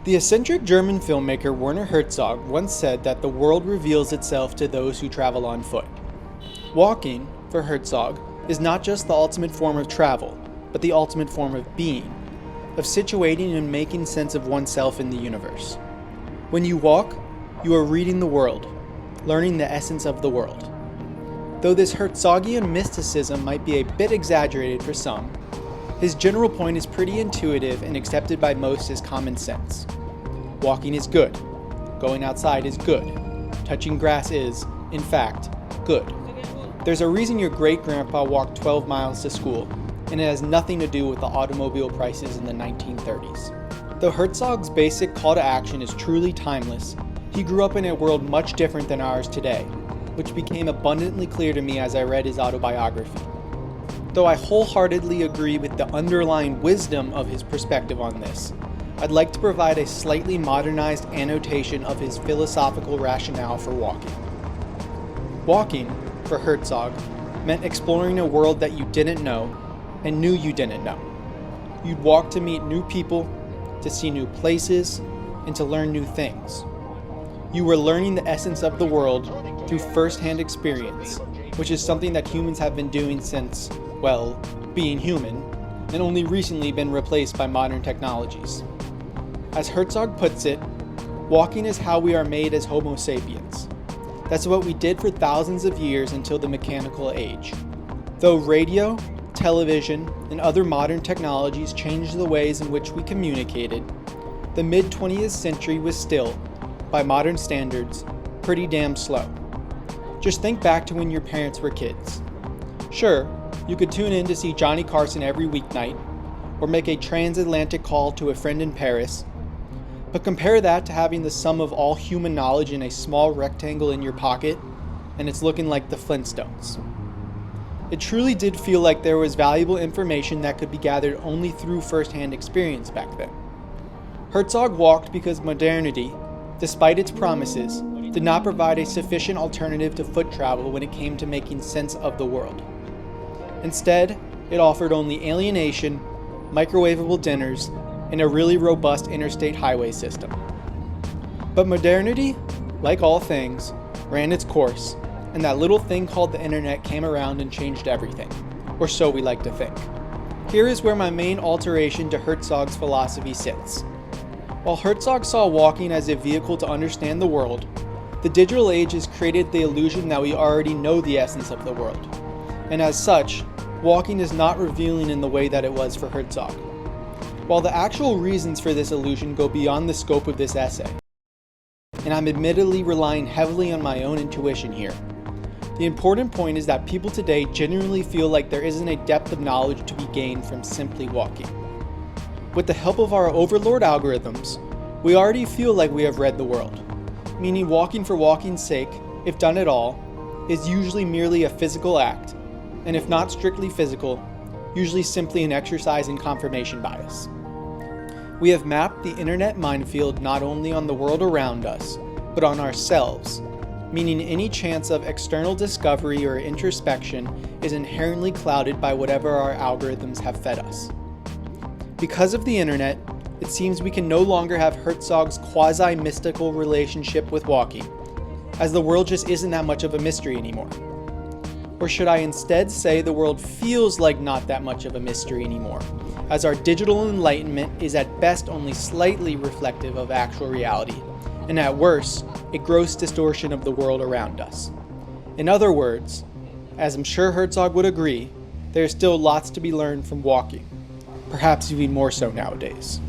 The eccentric German filmmaker Werner Herzog once said that the world reveals itself to those who travel on foot. Walking, for Herzog, is not just the ultimate form of travel, but the ultimate form of being, of situating and making sense of oneself in the universe. When you walk, you are reading the world, learning the essence of the world. Though this Herzogian mysticism might be a bit exaggerated for some, his general point is pretty intuitive and accepted by most as common sense. Walking is good. Going outside is good. Touching grass is, in fact, good. There's a reason your great-grandpa walked 12 miles to school, and it has nothing to do with the automobile prices in the 1930s. Though Herzog's basic call to action is truly timeless, he grew up in a world much different than ours today, which became abundantly clear to me as I read his autobiography. Though I wholeheartedly agree with the underlying wisdom of his perspective on this, I'd like to provide a slightly modernized annotation of his philosophical rationale for walking. Walking, for Herzog, meant exploring a world that you didn't know and knew you didn't know. You'd walk to meet new people, to see new places, and to learn new things. You were learning the essence of the world through first-hand experience, which is something that humans have been doing since, well, being human, and only recently been replaced by modern technologies. As Herzog puts it, walking is how we are made as Homo sapiens. That's what we did for thousands of years until the mechanical age. Though radio, television, and other modern technologies changed the ways in which we communicated, the mid-20th century was still, by modern standards, pretty damn slow. Just think back to when your parents were kids. Sure, you could tune in to see Johnny Carson every weeknight, or make a transatlantic call to a friend in Paris, but compare that to having the sum of all human knowledge in a small rectangle in your pocket, and it's looking like the Flintstones. It truly did feel like there was valuable information that could be gathered only through first-hand experience back then. Herzog walked because modernity, despite its promises, did not provide a sufficient alternative to foot travel when it came to making sense of the world. Instead, it offered only alienation, microwavable dinners, and a really robust interstate highway system. But modernity, like all things, ran its course, and that little thing called the internet came around and changed everything, or so we like to think. Here is where my main alteration to Herzog's philosophy sits. While Herzog saw walking as a vehicle to understand the world, the digital age has created the illusion that we already know the essence of the world. And as such, walking is not revealing in the way that it was for Herzog. While the actual reasons for this illusion go beyond the scope of this essay, and I'm admittedly relying heavily on my own intuition here, the important point is that people today genuinely feel like there isn't a depth of knowledge to be gained from simply walking. With the help of our overlord algorithms, we already feel like we have read the world, meaning walking for walking's sake, if done at all, is usually merely a physical act, and if not strictly physical, usually simply an exercise in confirmation bias. We have mapped the internet minefield not only on the world around us, but on ourselves, meaning any chance of external discovery or introspection is inherently clouded by whatever our algorithms have fed us. Because of the internet, it seems we can no longer have Herzog's quasi-mystical relationship with walking, as the world just isn't that much of a mystery anymore. Or should I instead say the world feels like not that much of a mystery anymore, as our digital enlightenment is at best only slightly reflective of actual reality, and at worst, a gross distortion of the world around us. In other words, as I'm sure Herzog would agree, there is still lots to be learned from walking. Perhaps even more so nowadays.